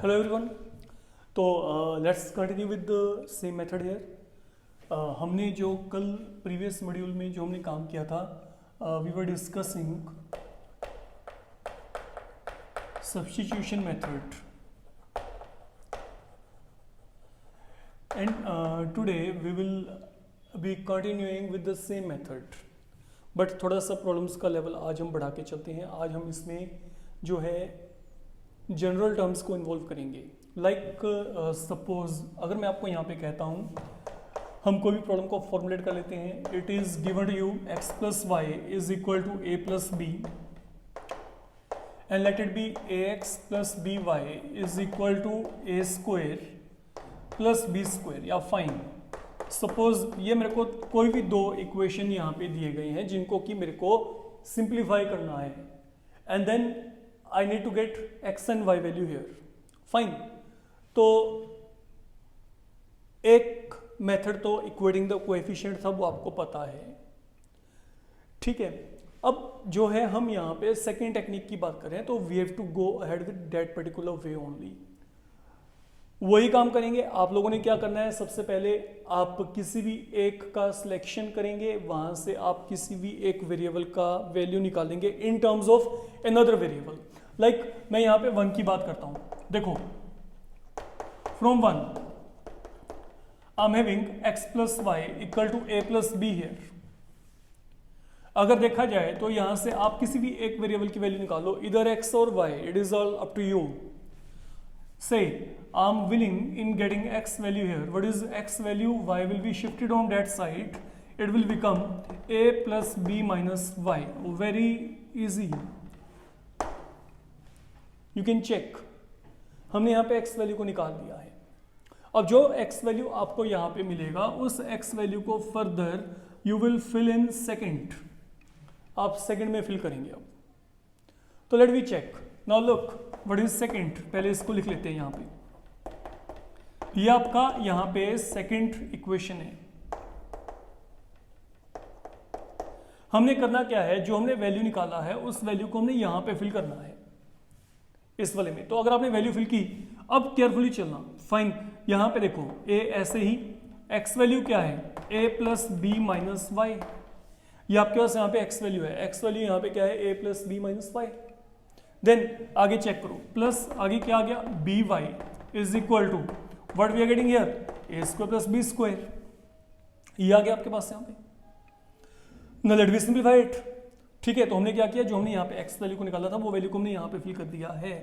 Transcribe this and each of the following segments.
Hello everyone. तो let's continue with the same method here. हमने जो कल प्रीवियस मॉड्यूल में जो हमने काम किया था, we were discussing substitution method and today we will be continuing with the same method, but थोड़ा सा प्रॉब्लम्स का लेवल आज हम बढ़ा के चलते हैं। आज हम इसमें जो है जनरल टर्म्स को इन्वॉल्व करेंगे। लाइक सपोज अगर मैं आपको यहाँ पे कहता हूँ, हम कोई भी प्रॉब्लम को फॉर्मुलेट कर लेते हैं। It is given to you x plus y is equal to a plus b and let it be ax plus b y is equal to a square plus b square या fine. Suppose ये मेरे को कोई भी दो equation यहाँ पे दिए गए हैं जिनको कि मेरे को सिंप्लीफाई करना है and then I need to get x and y value here. Fine. तो एक मेथड तो इक्वेटिंग द कोएफिशिएंट था, वो आपको पता है, ठीक है। अब जो है हम यहाँ पे सेकेंड टेक्निक की बात करें तो we have to go ahead with that particular way only. वही काम करेंगे। आप लोगों ने क्या करना है, सबसे पहले आप किसी भी एक का सिलेक्शन करेंगे, वहां से आप किसी भी एक वेरिएबल का वैल्यू निकालेंगे in terms of another variable. Like मैं यहाँ पे 1 की बात करता हूं। देखो, from 1 I am having x plus y equal to a plus b here. अगर देखा जाए तो यहां से आप किसी भी एक वेरिएबल की वैल्यू निकालो, इधर x और y, it is all up to you. Say I'm willing in getting x value here. What is x value? Y will be shifted on that side. It will become a plus b minus y. Very easy. You can check. हमने यहाँ पे x value को निकाल दिया है। अब जो x value आपको यहाँ पे मिलेगा, उस x वैल्यू को further you will fill in second. आप सेकेंड में फिल करेंगे। अब तो let we check. Now look, what is second? पहले इसको लिख लेते हैं यहाँ पे। ये आपका यहाँ पे सेकेंड इक्वेशन है। हमने करना क्या है, जो हमने वैल्यू निकाला है उस वैल्यू को हमने यहाँ पे फिल करना है इस वाले में। तो अगर आपने वैल्यू फिल की, अब केयरफुली चलना। फाइन, यहाँ पे देखो a ऐसे ही, x वैल्यू क्या है a plus b minus y. ये आपके पास यहाँ पे x वैल्यू है, x वैल्यू यहाँ पे क्या है a plus b minus y. Then आगे चेक करो, प्लस आगे क्या आ गया, b y is equal to what we are getting here, a square plus b square. ये आ गया आपके पास यहाँ पे। Now let we simplify it. ठीक है, तो हमने क्या किया, जो हमने यहाँ पे एक्स वैल्यू को निकाला था वो वैल्यू को हमने यहाँ पे फिल कर दिया है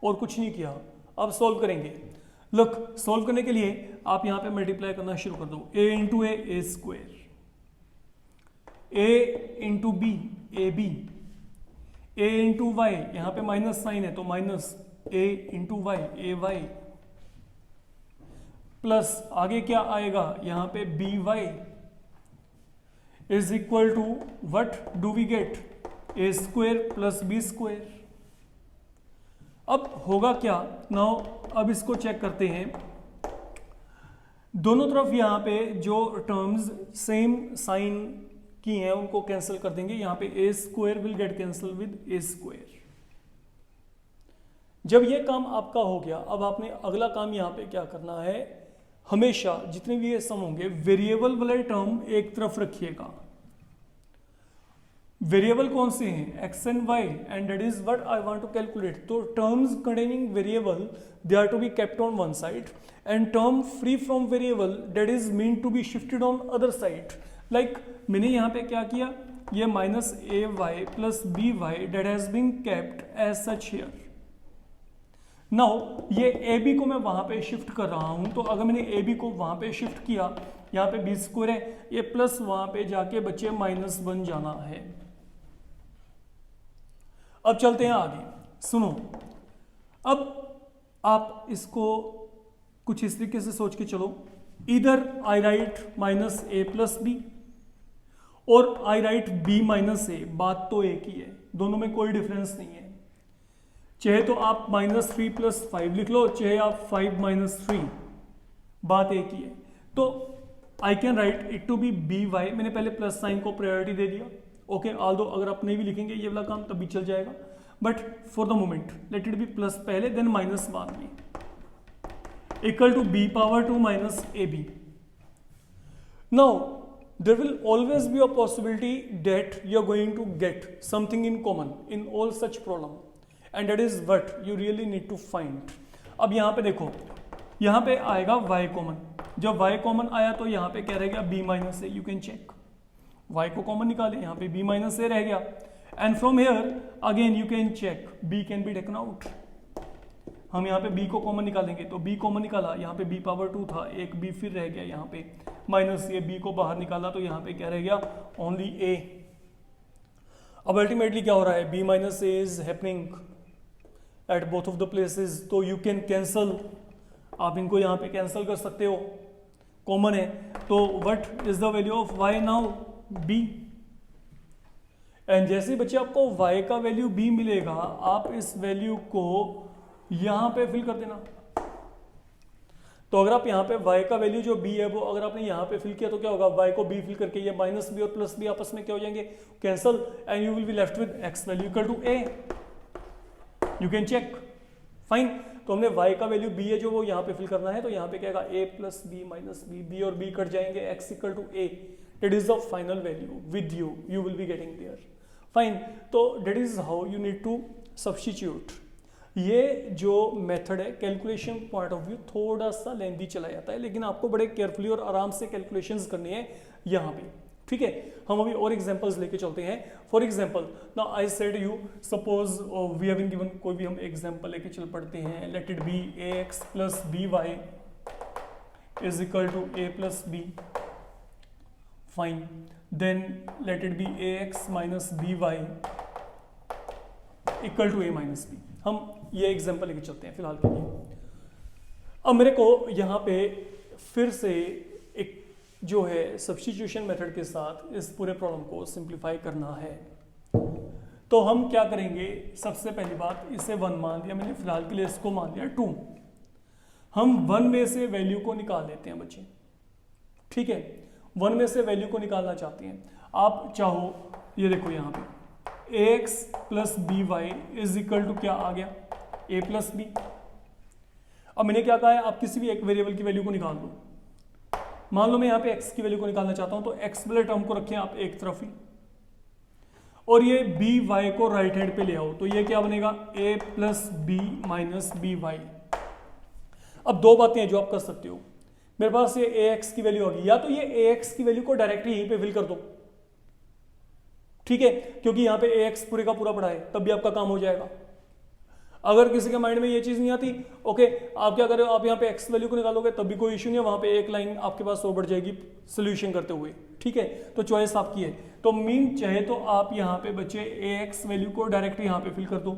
और कुछ नहीं किया। अब सॉल्व करेंगे। लुक, सॉल्व करने के लिए आप यहाँ पे मल्टीप्लाई करना शुरू कर दो। A into a square, a into b a b, a into y, यहाँ पे माइनस साइन है तो minus a into y a y, plus आगे क्या आएगा यहाँ पे b y is equal to what do we get, a square plus b square. अब होगा क्या, नाउ अब इसको चेक करते हैं। दोनों तरफ यहाँ पे जो टर्म्स सेम साइन की हैं उनको कैंसिल कर देंगे। यहाँ पे a square will get cancel with a square. जब ये काम आपका हो गया, अब आपने अगला काम यहाँ पे क्या करना है, हमेशा जितने भी ये सम होंगे वेरिएबल वाले टर्म एक तरफ रखिएगा। वेरिएबल कौन से हैं, x and y, and that is what I want to calculate. तो terms containing variable they are to be kept on one side and term free from variable that is mean to be shifted on other side. Like मैंने यहाँ पे क्या किया, ये minus a y plus b y that has been kept as such here. Now ये a B को मैं वहां पे शिफ्ट कर रहा हूं, तो अगर मैंने ए बी को वहां पे शिफ्ट किया, यहाँ पे बी स्क्वायर है, ये प्लस वहां पे जाके बच्चे माइनस बन जाना है। अब चलते हैं आगे, सुनो। अब आप इसको कुछ इस तरीके से सोच के चलो, इधर आई राइट माइनस ए प्लस बी और आई राइट बी माइनस ए, बात तो एक ही है, दोनों में कोई डिफरेंस नहीं है। चाहे तो आप माइनस 3 प्लस 5 लिख लो, चाहे आप 5 माइनस 3, बात एक ही है। तो I can write it to be b y. मैंने पहले प्लस साइन को प्रायोरिटी दे दिया, ओके। ऑल्दो अगर आप नहीं भी लिखेंगे ये वाला काम तब भी चल जाएगा, but for the moment let it be plus पहले देन माइनस बाद में, equal to b power 2 minus a b. Now there will always be a possibility that you are going to get something in common in all such problem, and that is what you really need to find. अब यहाँ पे देखो, यहाँ पे आएगा y common. जब y common आया तो यहाँ पे क्या रहेगा b minus a. You can check, y को कॉमन निकाले, यहाँ पे b माइनस ए रह गया. And from here again you can check b can be taken out. हम यहाँ पे b को कॉमन निकालेंगे तो b कॉमन निकाला, यहाँ पे b पावर 2 था, एक b फिर रह गया यहाँ पे माइनस ये b को बाहर निकाला तो यहाँ पे क्या रह गया, ओनली a. अब अल्टीमेटली क्या हो रहा है, b minus A is happening at both of the places, तो यू कैन कैंसल, आप इनको यहाँ पे कैंसल कर सकते हो, कॉमन है. तो what is the value of y now, b. And जैसे बच्चे आपको y का वैल्यू b मिलेगा, आप इस वैल्यू को यहां पे फिल कर देना. तो अगर आप यहाँ पे y का वैल्यू जो b है वो अगर आपने यहाँ पे फिल किया तो क्या होगा, y को b फिल करके ये माइनस b और प्लस b आपस में क्या हो जाएंगे, cancel, and you will be left with x value equal to a. You can check, fine. तो हमने y का वैल्यू b है जो वो यहाँ पे फिल करना है, तो यहाँ पे क्या आएगा a plus b minus b और b कट जाएंगे, x equal to a. That is the final value with you will be getting there. Fine. तो that is how you need to substitute. ये जो मेथड है calculation point of view थोड़ा सा lengthy चला जाता है, लेकिन आपको बड़े केयरफुली और आराम से कैलकुलेशंस करनी है यहाँ पे. ठीक है, हम अभी और एग्जांपल्स लेके चलते हैं. For example now I said you, suppose we have been given, कोई भी हम एग्जांपल लेके चल पड़ते हैं. Let it be ax plus by is equal to a plus b. Fine. Then let it be ax minus by equal to a minus b. हम ये example लेके चलते हैं फिलहाल के लिए. अब मेरे को यहाँ पे फिर से एक जो है सब्स्टिट्यूशन मेथड के साथ इस पूरे प्रॉब्लम को सिंप्लीफाई करना है. तो हम क्या करेंगे, सबसे पहली बात, इसे 1 मान दिया मैंने, फिलहाल के लिए इसको मान दिया 2. हम 1 में से वैल्यू को निकाल लेते हैं बच्चे. ठीक है, 1 में से वैल्यू को निकालना चाहते हैं आप, चाहो ये देखो यहाँ पे ax plus by is equal to क्या आ गया, a प्लस b. अब मैंने क्या कहा है, आप किसी भी एक वेरिएबल की वैल्यू को निकाल दो. मान लो मैं यहाँ पे x की वैल्यू को निकालना चाहता हूं, तो x वाले टर्म को रखें आप एक तरफ ही, और ये by को राइट हैंड पे ले आओ, तो ये क्या बनेगा, a plus b minus by. अब दो बातें हैं जो आप कर सकते हो. मेरे पास ये ax की वैल्यू आ गई, या तो ये ax की वैल्यू को डायरेक्टली यहीं पे फिल कर दो. ठीक है, क्योंकि यहाँ पे ax पूरे का पूरा पड़ा है, तब भी आपका काम हो जाएगा. अगर किसी के माइंड में ये चीज नहीं आती, ओके, आप क्या करो, आप यहाँ पे x वैल्यू को निकालोगे तब भी कोई इश्यू नहीं है, वहां पे एक लाइन आपके पास और बढ़ जाएगी सोल्यूशन करते हुए. ठीक है, तो चॉइस आपकी है. तो मीन चाहे तो आप यहाँ पे बच्चे ax वैल्यू को डायरेक्ट यहाँ पे फिल कर दो.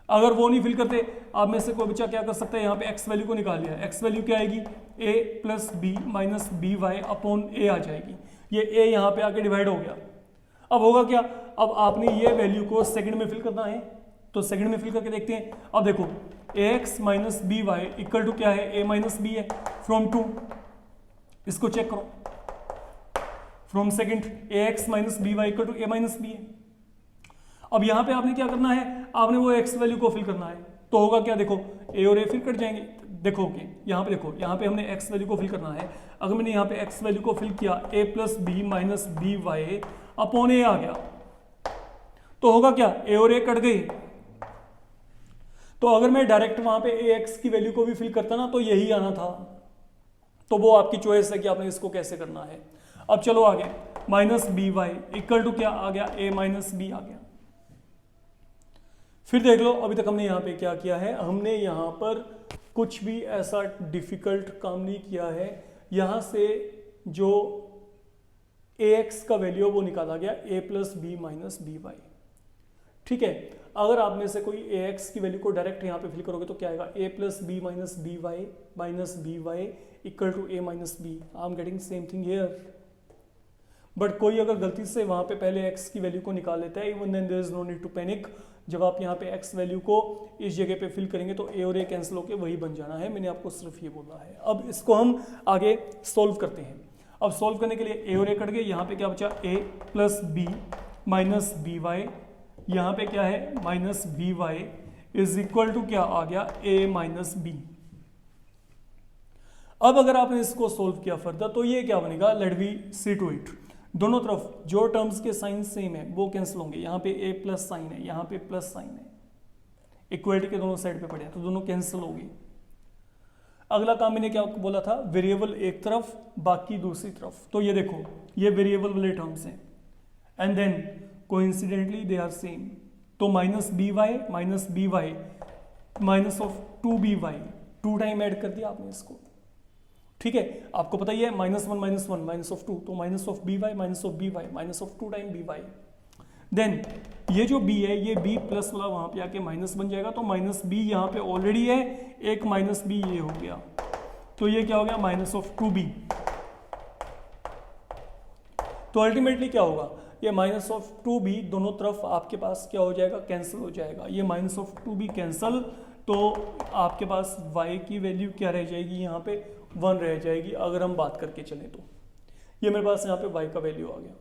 अगर वो नहीं फिल करते, आप में से कोई बच्चा क्या कर सकता है, यहाँ पे x वैल्यू को निकाल लिया, x वैल्यू क्या आएगी, a plus b minus by upon a आ जाएगी. ये a यहाँ पे आके डिवाइड हो गया. अब होगा क्या, अब आपने ये वैल्यू को सेकंड में फिल करना है, तो सेकंड में फिल करके देखते हैं. अब देखो ax minus by equal to क्या है, a माइनस b है. फ्रॉम 2 इसको चेक करो, from second ax minus by equal to a minus b है. अब यहाँ पे आपने क्या करना है, आपने वो x वैल्यू को फिल करना है. तो होगा क्या, देखो a और a फिर कट जाएंगे. देखो कि यहाँ पे देखो, यहाँ पे हमने x वैल्यू को फिल करना है. अगर मैंने यहाँ पे x वैल्यू को फिल किया, a plus b minus by upon a आ गया, तो होगा क्या, a और a कट गए. तो अगर मैं डायरेक्ट वहां पे ax की वैल्यू को भी फिल करता ना, तो यही आना था. तो वो आपकी चॉइस है कि आपने इसको कैसे करना है. अब चलो आगे, माइनस by इक्वल टू क्या आ गया, a माइनस b आ गया. फिर देख लो, अभी तक हमने यहाँ पे क्या किया है, हमने यहाँ पर कुछ भी ऐसा डिफिकल्ट काम नहीं किया है. यहाँ से जो ax का वैल्यू वो निकाला गया, a plus b minus by. ठीक है, अगर आप में से कोई ax की वैल्यू को डायरेक्ट यहाँ पे फिल करोगे तो क्या आएगा, a plus b minus by minus by equal to a minus b. I am getting same thing here. But कोई अगर गलती से वहां पे पहले x की वैल्यू को निकाल लेता है, even then there is no need to panic. जब आप यहाँ पे x वैल्यू को इस जगह पे फिल करेंगे तो a और a कैंसिल होकर वही बन जाना है. मैंने आपको सिर्फ ये बोला है. अब इसको हम आगे सोल्व करते हैं. अब सोल्व करने के लिए a और a कट गए, यहाँ पे क्या बचा, a plus b minus by यहाँ पे क्या है minus b y is equal to क्या आ गया ए माइनस बी। अब अगर आपने इसको सोल्व किया फर्दर तो ये क्या बनेगा, let we see to it. दोनों तरफ जो टर्म्स के साइन सेम है वो कैंसिल होंगे, यहाँ पे ए प्लस साइन है, यहाँ पे प्लस साइन है, इक्वलिटी के दोनों साइड पे पड़े हैं तो दोनों कैंसिल होगी। अगला काम मैंने क्या बोला था, वेरिएबल एक तरफ बाकी दूसरी तरफ। तो ये देखो ये वेरिएबल वाले टर्म्स हैं and then coincidentally they are same. तो minus b y minus of two b y, two time add कर दिया आपने इसको, ठीक है। आपको पता ही है minus one minus of two, तो minus of b y minus of b y minus of two time b y. Then ये जो b है ये b प्लस वाला वहां पे आके माइनस बन जाएगा, तो माइनस b यहाँ पे ऑलरेडी है, एक माइनस b ये हो गया, तो ये क्या हो गया माइनस ऑफ टू बी। तो अल्टीमेटली क्या होगा, ये माइनस ऑफ टू बी दोनों तरफ आपके पास क्या हो जाएगा, कैंसिल हो जाएगा। ये minus of two b cancel, तो आपके पास y की वैल्यू क्या रह जाएगी, यहाँ पे 1 रह जाएगी अगर हम बात करके चलें तो। ये मेरे पास यहाँ पे y का वैल्यू आ गया।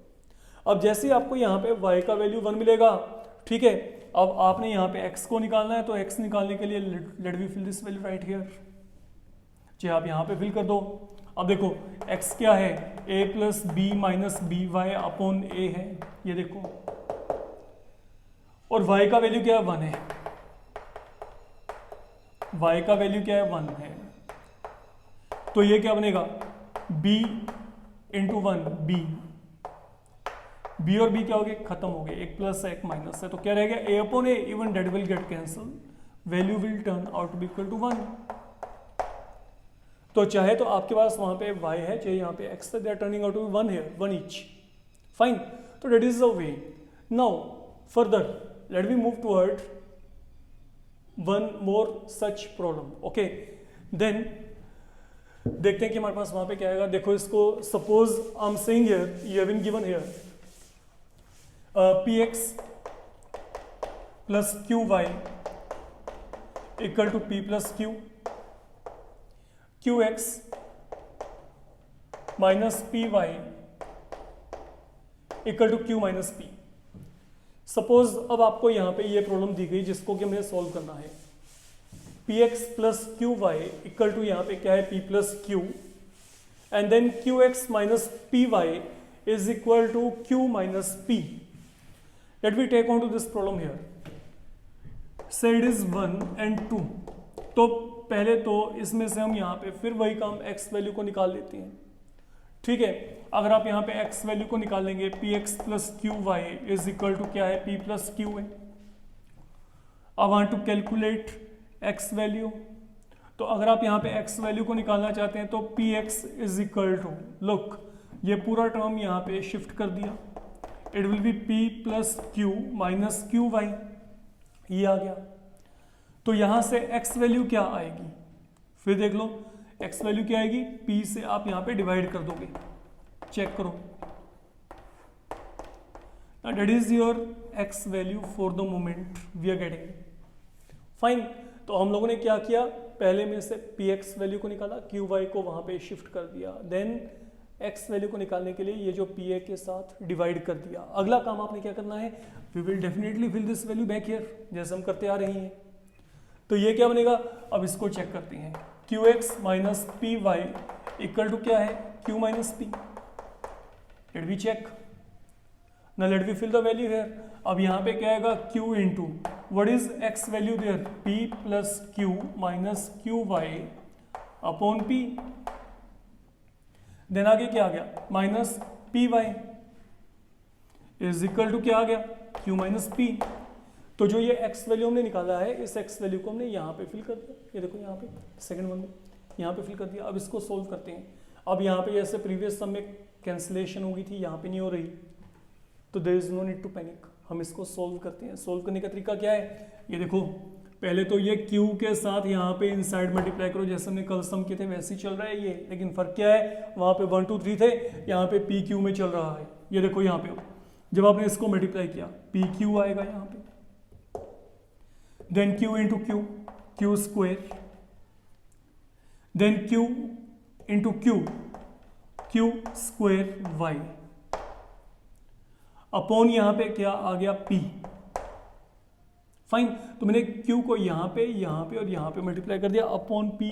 अब जैसे ही आपको यहाँ पे y का वैल्यू 1 मिलेगा, ठीक है, अब आपने यहाँ पे x को निकालना है, तो x निकालने के लिए let we fill this value right here. जी आप यहाँ पे फिल कर दो। अब देखो x क्या है, a plus b minus b y upon a है, ये देखो, और y का वैल्यू क्या है 1 है, y का वैल्यू क्या है 1 है, तो ये क्या बनेगा b इंटू 1 b और b क्या हो गए, खत्म हो गए, एक प्लस है एक माइनस है, तो क्या रह गया a upon a, even that will get cancel, value will turn out to be equal to 1। तो चाहे तो आपके पास वहां पे y है, चाहे यहाँ पे x है, they are turning out to be 1 here, 1 each, fine. तो that is the way. Now further let we move toward one more such problem, okay. Then देखते हैं कि हमारे पास वहां पे क्या आएगा। देखो इसको suppose I am saying here, you have been given here px plus q y equal to p plus q, qx minus p y equal to q minus p। Suppose अब आपको यहां पे ये प्रॉब्लम दी गई जिसको कि हमें सॉल्व करना है। px plus q y equal to यहाँ पे क्या है p plus q, and then qx minus p y is equal to q minus p। Let we take on to this problem here, say it is 1 and 2। तो पहले तो इसमें से हम यहाँ पे फिर वही काम x वैल्यू को निकाल लेते हैं, ठीक है। अगर आप यहाँ पे x वैल्यू को निकालेंगे, px plus q y is equal to क्या है, p प्लस क्यू है। I want to calculate x value, तो अगर आप यहाँ पे x वैल्यू को निकालना चाहते हैं तो px is equal to, look ये पूरा टर्म यहाँ पे शिफ्ट कर दिया, it will be p plus q minus q y, ये आ गया। तो यहां से x वैल्यू क्या आएगी, फिर देख लो x वैल्यू क्या आएगी, p से आप यहां पे डिवाइड कर दोगे, चेक करो, that is your x value for the moment we are getting, fine. तो हम लोगों ने क्या किया, पहले में से px वैल्यू को निकाला, qy को वहां पे शिफ्ट कर दिया, देन x वैल्यू को निकालने के लिए ये जो pa के साथ डिवाइड कर दिया। अगला काम आपने क्या करना है, we will definitely fill this value back here जैसे हम करते आ रहे हैं। तो ये क्या बनेगा, अब इसको चेक करते हैं, qx minus p y equal to क्या है, q minus p। Let we check, ना let we fill the value here. अब यहाँ पे क्या आएगा, q into what is x value there, p plus q minus q y upon p। Then आगे क्या आ गया, minus p y is equal to क्या आ गया, q माइनस p। तो जो ये x वैल्यू हमने निकाला है, इस x वैल्यू को हमने यहाँ पे फिल कर दिया, ये देखो यहाँ पे सेकंड वन में यहाँ पे फिल कर दिया। अब इसको सोल्व करते हैं। अब यहाँ पे जैसे प्रीवियस सम में कैंसिलेशन हो गई थी, यहाँ पे नहीं हो रही, तो there is no need to panic. हम इसको सोल्व करते हैं। सोल्व करने का तरीका क्या है, ये देखो पहले तो ये q के साथ यहाँ पे इनसाइड मल्टीप्लाई करो, जैसे हमने कल सम किए थे वैसे ही चल रहा है ये, लेकिन फर्क क्या है, वहाँ पे 1 2 3 थे, यहाँ पे पी क्यू में चल रहा है। ये देखो यहाँ पे जब आपने इसको मल्टीप्लाई किया पी क्यू आएगा यहाँ पे, then q into q, q square, then q into q, q square y upon यहाँ पे क्या आ गया p, फाइन। तो मैंने क्यू को यहाँ पे और यहाँ पे मल्टीप्लाई कर दिया upon p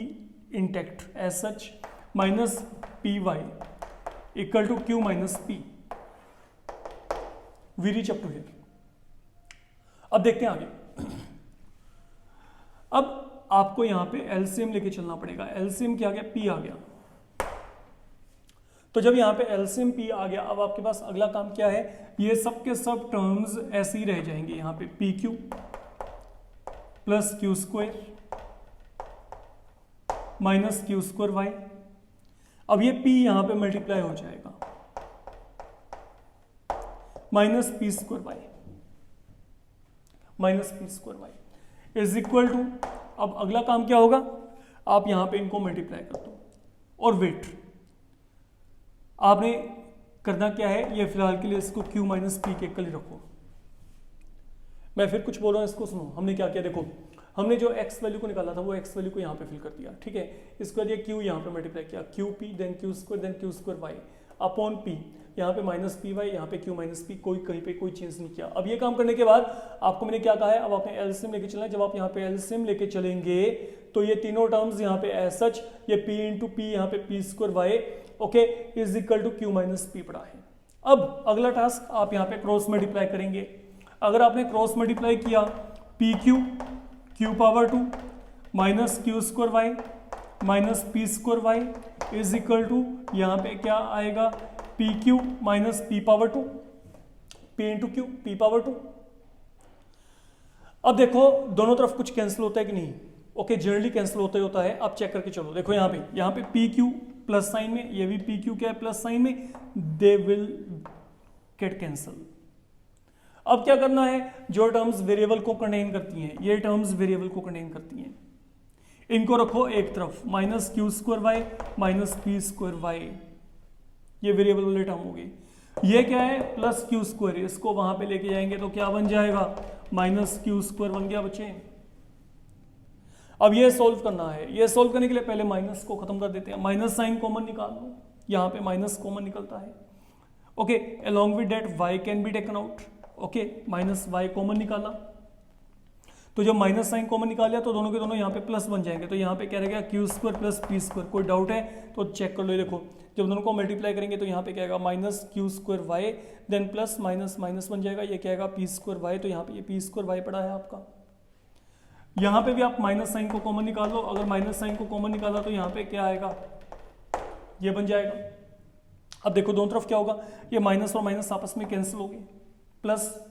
intact as such minus p y equal to q minus p. We reach up to here. अब देखते हैं आगे। अब आपको यहां पे एलसीएम लेके चलना पड़ेगा। एलसीएम क्या आ गया? पी आ गया। तो जब यहां पे एलसीएम पी आ गया, अब आपके पास अगला काम क्या है? ये सब के सब टर्म्स ऐसे ही रह जाएंगे। यहां पे p q plus q square minus q square y. अब ये पी यहां पे मल्टीप्लाई हो जाएगा minus p square y is equal to, अब अगला काम क्या होगा? आप यहां पे इनको मल्टीप्लाई कर दो और वेट। आपने करना क्या है? ये फिलहाल के लिए इसको q माइनस पी के कल ही रखो। मैं फिर कुछ बोल रहा हूं, इसको सुनो। हमने क्या किया? देखो, हमने जो x वैल्यू को निकाला था वो x वैल्यू को यहां पे फिल कर दिया, ठीक है। इसके बाद ये q यहां पे मल्टीप्लाई किया, q p then q square y upon p, यहाँ पे माइनस पी वाई, यहाँ पे क्यू माइनस पी, कोई कहीं पे कोई चेंज नहीं किया। अब ये काम करने के बाद आपको मैंने क्या कहा है? अब आपने एलसीएम लेके चलना है। जब आप यहाँ पे एलसीएम लेके चलेंगे तो ये तीनों टर्म्स यहाँ पे एज सच, ये p इंटू पी, यहाँ पे p square y okay is equal to q minus p पड़ा है। अब अगला टास्क, आप यहाँ पे क्रॉस मल्टीप्लाई करेंगे। अगर आपने क्रॉस मल्टीप्लाई किया p q power 2 minus q square y minus p square y is equal to, यहाँ पे क्या आएगा? P q minus p power 2, p into q p power 2। अब देखो दोनों तरफ कुछ कैंसिल होता है कि नहीं? ओके, जनरली कैंसिल होता है। आप चेक करके चलो। देखो यहाँ पे पी क्यू प्लस साइन में, ये भी पी क्यू क्या है? प्लस साइन में, दे विल गेट कैंसल। अब क्या करना है? जो टर्म्स वेरिएबल को कंटेन करती हैं, ये टर्म्स वेरिएबल को कंटेन करती हैं, इनको रखो एक तरफ, minus q square y minus p square y, ये वेरिएबल वाले टर्म हो गई। ये क्या है? प्लस क्यू स्क्वायर, इसको वहां पे लेके जाएंगे तो क्या बन जाएगा? माइनस क्यू स्क्वायर बन गया बच्चे। अब ये सोल्व करना है। ये सोल्व करने के लिए पहले माइनस को खत्म कर देते हैं। माइनस साइन कॉमन निकाल लो, यहाँ पे माइनस कॉमन निकलता है okay. Along with that y can be taken out okay, minus y common निकाला, तो जब माइनस साइन कॉमन निकाल लिया तो दोनों के दोनों यहाँ पे प्लस बन जाएंगे। तो यहाँ पे क्या रहेगा? Q square plus P square. कोई डाउट है तो चेक कर लो। देखो जब दोनों को मल्टीप्लाई करेंगे तो यहाँ पे क्या आएगा? Minus q square y then plus minus minus बन जाएगा, ये क्या आएगा? P square y. तो यहाँ पे ये पी स्क्वायर वाई पड़ा है आपका। यहाँ पे भी आप माइनस साइन को कॉमन निकाल लो। अगर माइनस साइन को कॉमन निकाला तो यहाँ पे क्या आएगा? ये बन जाएगा। अब देखो दोनों तरफ क्या होगा? ये माइनस और माइनस आपस में कैंसिल हो गए, प्लस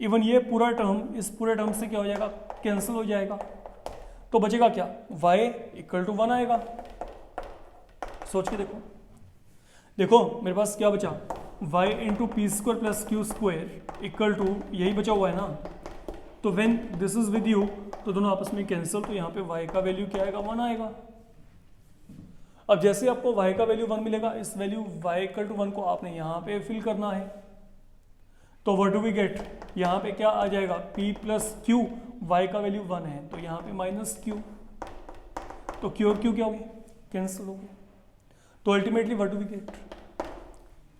इवन ये पूरा टर्म इस पूरे टर्म से क्या हो जाएगा? कैंसिल हो जाएगा। तो बचेगा क्या? y इक्वल टू 1 आएगा। सोच के देखो मेरे पास क्या बचा? y into p square plus q square equal to, यही बचा हुआ है ना। तो when this is with you तो दोनों आपस में कैंसिल, तो यहाँ पे y का वैल्यू क्या आएगा? 1 आएगा। अब जैसे आपको y का वैल्यू 1 मिलेगा, इस वैल्यू y इक्वल टू 1 को आपने यहाँ पे फिल करना है। तो व्हाट डू वी गेट? यहाँ पे क्या आ जाएगा? p प्लस क्यू, y का वैल्यू 1 है तो यहाँ पे माइनस क्यू, तो q और q क्या हो गए? कैंसिल हो गए। तो ultimately what do we get?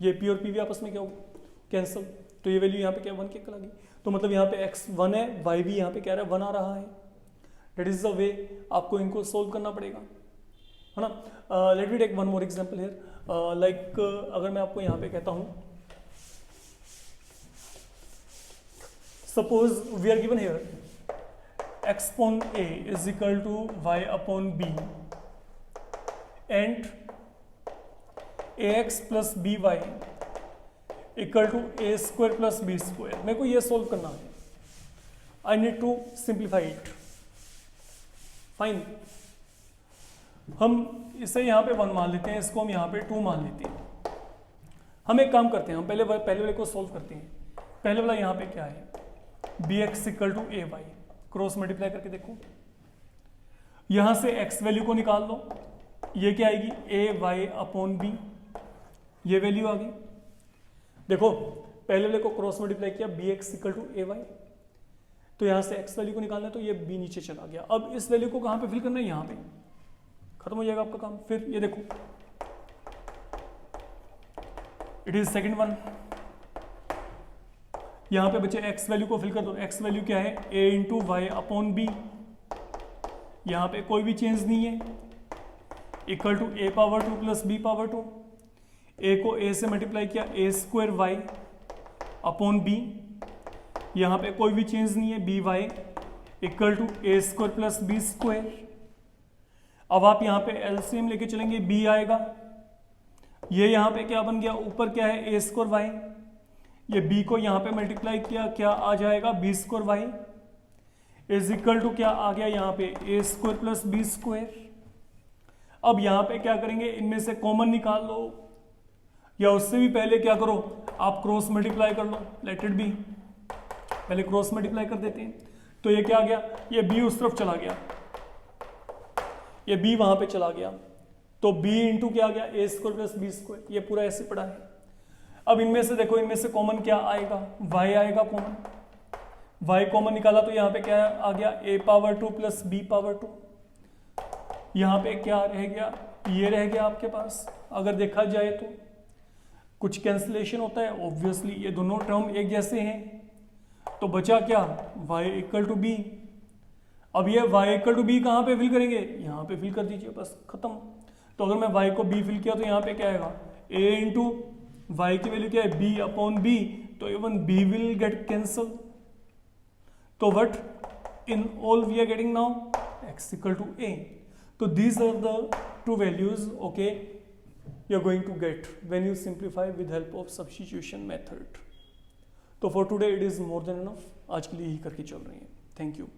ये p और p भी आपस में क्या हो गए? कैंसिल। तो ये वैल्यू यहाँ पे क्या 1 के कल आ गई। तो मतलब यहाँ पे x 1 है, y भी यहाँ पे क्या रहा है? 1 आ रहा है। दैट इज द वे आपको इनको सोल्व करना पड़ेगा, है ना। Let me take one more example here. Like अगर मैं आपको यहाँ पे कहता हूँ, suppose we are given here x upon a is equal to y upon b and ax plus by equal to a square plus b square। मेरे को ये सोल्व करना है। I need to simplify it। Fine, हम इसे यहाँ पे 1 मान लेते हैं, इसको हम यहाँ पे 2 मान लेते हैं। हम एक काम करते हैं, हम पहले वाले को सोल्व करते हैं। पहले वाला यहाँ पे क्या है? bx equal to a y, cross multiply करके देखो। यहां से x वैल्यू को निकाल लो, ये क्या आएगी? ए वाई अपॉन बी, ये वैल्यू आ गई। देखो पहले वाले को क्रॉस मल्टीप्लाई किया, bx equal to a y, तो यहां से x वैल्यू को निकालना है तो ये b नीचे चला गया। अब इस वैल्यू को कहां पे फिल करना है? यहाँ पे। खत्म हो जाएगा आपका काम। फिर ये देखो, इट इज सेकेंड वन, यहाँ पे बच्चे x वैल्यू को फिल कर दो। x वैल्यू क्या है, a into y upon b, यहाँ पे कोई भी चेंज नहीं है, equal to a power 2 plus b power 2। a को a से मल्टीप्लाई किया, a square y upon b, यहाँ पे कोई भी चेंज नहीं है, b y equal to a square plus b square. अब आप यहाँ पे एलसीएम लेके चलेंगे, b आएगा, ये यहाँ पे क्या बन गया, ऊपर क्या है a स्क्वायर वाई, ये b को यहाँ पे मल्टीप्लाई किया, क्या आ जाएगा b square y is equal to क्या आ गया यहाँ पे a square plus b square. अब यहाँ पे क्या करेंगे, इनमें से कॉमन निकाल लो, या उससे भी पहले क्या करो, आप क्रॉस मल्टीप्लाई कर लो, लेट इट बी, पहले क्रॉस मल्टीप्लाई कर देते हैं। तो ये क्या आ गया, ये b उस तरफ चला गया, ये b वहां पे चला गया, तो b इंटू क्या आ गया, a square plus b square, ये पूरा ऐसे पड़ा है। अब इनमें से देखो, इनमें से कॉमन क्या आएगा, y आएगा कॉमन, y कॉमन निकाला तो यहाँ पे क्या आ गया, a power 2 plus b power 2, यहाँ पे क्या रह गया, ये रह गया आपके पास। अगर देखा जाए तो कुछ कैंसिलेशन होता है, ऑब्वियसली ये दोनों टर्म एक जैसे हैं, तो बचा क्या, y इक्वल टू बी। अब ये y इक्वल टू बी कहाँ पे फिल करेंगे, यहाँ पे फिल कर दीजिए, बस खत्म। तो अगर मैं y को b फिल किया तो यहाँ पे क्या आएगा, a इंटू वाई की वैल्यू क्या है, b अपॉन b, तो even b will get cancel. तो what in all we are getting now, x equal to a। तो these are the two values, okay, you are going to get when you simplify with help of substitution method. तो for today it is more than enough, आज के लिए यही करके चल रही है। Thank you.